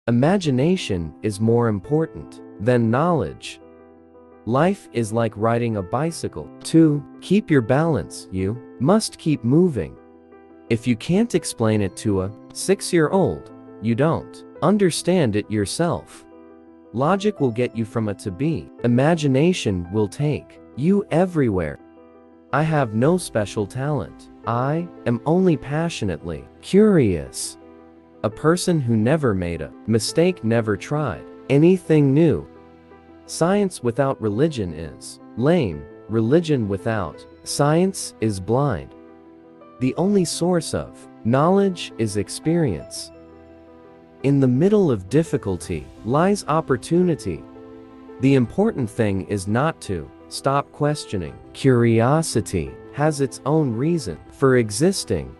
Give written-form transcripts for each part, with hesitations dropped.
Imagination is more important than knowledge. Life is like riding a bicycle. To keep your balance, you must keep moving. If you can't explain it to a 6-year-old, you don't understand it yourself. Logic will get you from A to B. Imagination will take you everywhere. I have no special talent. I am only passionately curious. A person who never made a mistake, never tried anything new. Science without religion is lame. Religion without science is blind. The only source of knowledge is experience. In the middle of difficulty lies opportunity. The important thing is not to stop questioning. Curiosity has its own reason for existing.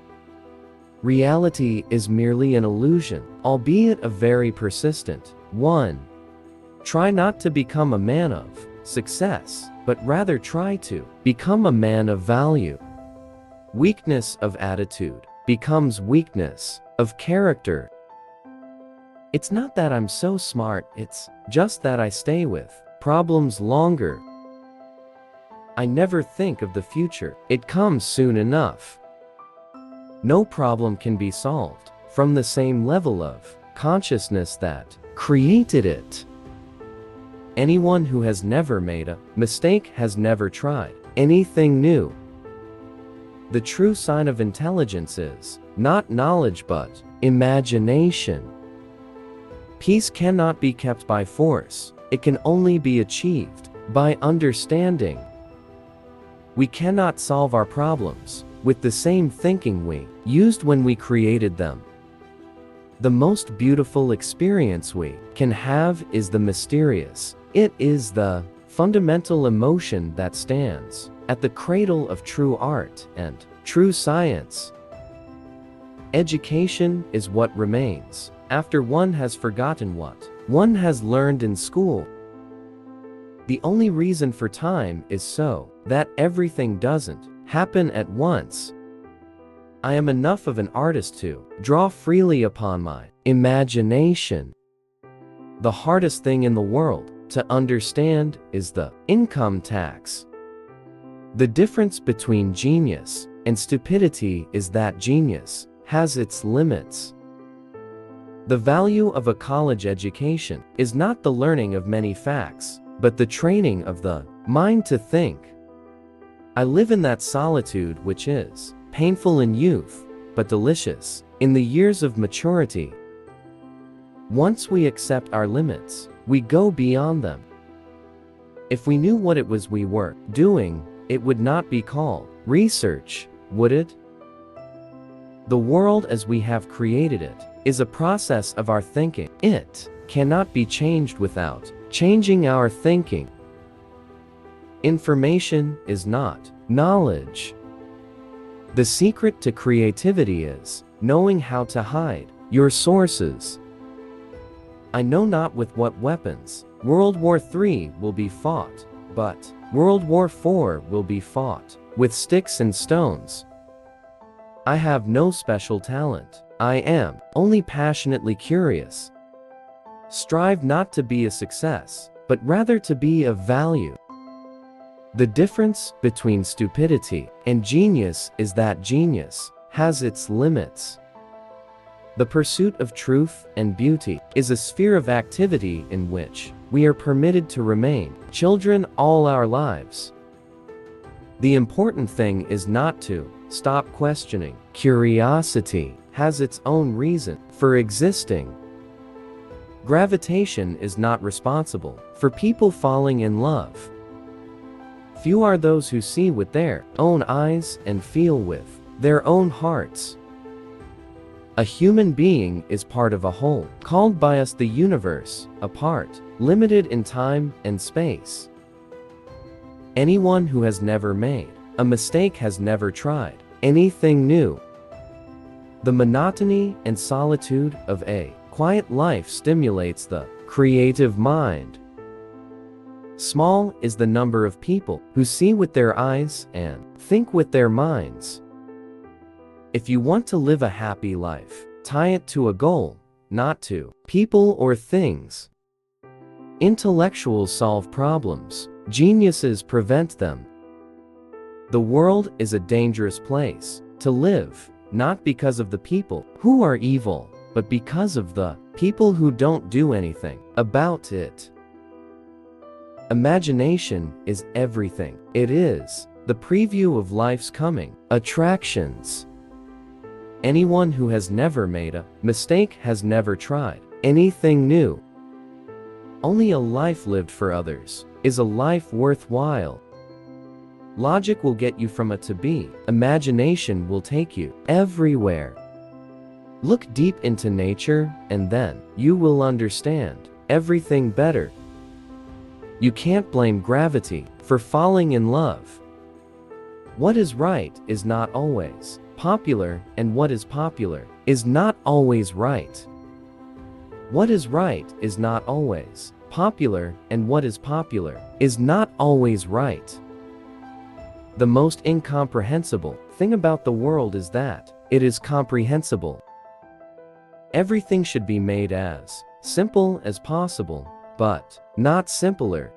Reality is merely an illusion, albeit a very persistent one. Try not to become a man of success, but rather try to become a man of value. Weakness of attitude becomes weakness of character. It's not that I'm so smart, it's just that I stay with problems longer. I never think of the future, it comes soon enough. No problem can be solved from the same level of consciousness that created it. Anyone who has never made a mistake has never tried anything new. The true sign of intelligence is not knowledge but imagination. Peace cannot be kept by force, it can only be achieved by understanding. We cannot solve our problems with the same thinking we used when we created them. The most beautiful experience we can have is the mysterious. It is the fundamental emotion that stands at the cradle of true art and true science. Education is what remains after one has forgotten what one has learned in school. The only reason for time is so that everything doesn't happen at once. I am enough of an artist to draw freely upon my imagination. The hardest thing in the world to understand is the income tax. The difference between genius and stupidity is that genius has its limits. The value of a college education is not the learning of many facts, but the training of the mind to think. I live in that solitude which is painful in youth, but delicious in the years of maturity. Once we accept our limits, we go beyond them. If we knew what it was we were doing, it would not be called research, would it? The world as we have created it is a process of our thinking. It cannot be changed without changing our thinking. Information is not knowledge. The secret to creativity is knowing how to hide your sources. I know not with what weapons World War III will be fought, but World War IV will be fought with sticks and stones. I have no special talent. I am only passionately curious. Strive not to be a success, but rather to be of value. The difference between stupidity and genius is that genius has its limits. The pursuit of truth and beauty is a sphere of activity in which we are permitted to remain children all our lives. The important thing is not to stop questioning. Curiosity has its own reason for existing. Gravitation is not responsible for people falling in love. Few are those who see with their own eyes and feel with their own hearts. A human being is part of a whole, called by us the universe, apart, limited in time and space. Anyone who has never made a mistake has never tried anything new. The monotony and solitude of a quiet life stimulates the creative mind. Small is the number of people who see with their eyes and think with their minds. If you want to live a happy life, tie it to a goal, not to people or things. Intellectuals solve problems. Geniuses prevent them. The world is a dangerous place to live, not because of the people who are evil, but because of the people who don't do anything about it. Imagination is everything. It is the preview of life's coming attractions. Anyone who has never made a mistake has never tried anything new. Only a life lived for others is a life worthwhile. Logic will get you from A to B. Imagination will take you everywhere. Look deep into nature, and then you will understand everything better. You can't blame gravity for falling in love. What is right is not always popular, and what is popular is not always right. What is right is not always popular, and what is popular is not always right. The most incomprehensible thing about the world is that it is comprehensible. Everything should be made as simple as possible, but not simpler.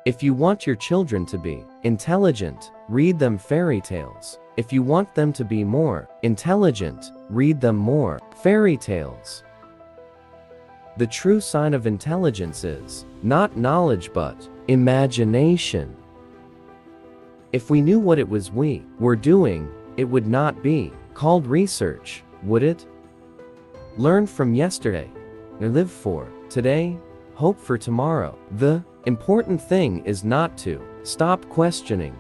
If you want your children to be intelligent, read them fairy tales. If you want them to be more intelligent, read them more fairy tales. The true sign of intelligence is not knowledge but imagination. If we knew what it was we were doing, it would not be called research, would it? Learn from yesterday, live for today, hope for tomorrow. The important thing is not to stop questioning.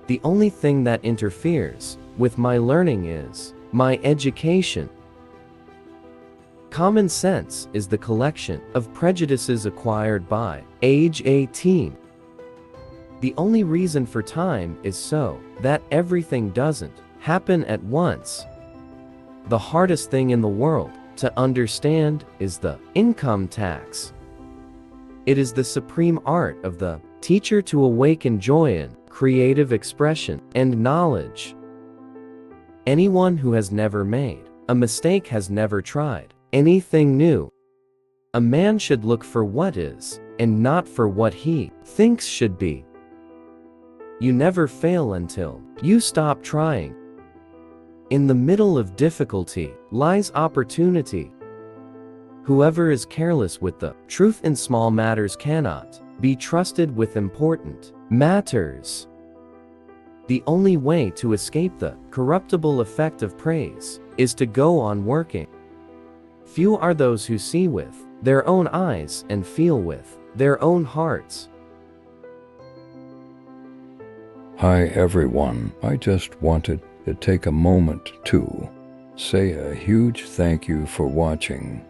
The only thing that interferes with my learning is my education. Common sense is the collection of prejudices acquired by age 18. The only reason for time is so that everything doesn't happen at once. The hardest thing in the world to understand is the income tax. It is the supreme art of the teacher to awaken joy in creative expression and knowledge. Anyone who has never made a mistake has never tried anything new. A man should look for what is, and not for what he thinks should be. You never fail until you stop trying. In the middle of difficulty lies opportunity. Whoever is careless with the truth in small matters cannot be trusted with important matters. The only way to escape the corruptible effect of praise is to go on working. Few are those who see with their own eyes and feel with their own hearts. Hi everyone, I just wanted to take a moment to say a huge thank you for watching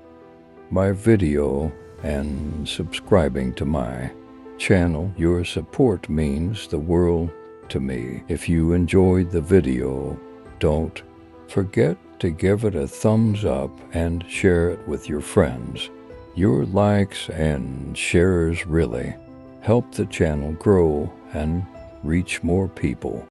my video and subscribing to my channel. Your support means the world to me. If you enjoyed the video, don't forget to give it a thumbs up and share it with your friends. Your likes and shares really help the channel grow and reach more people.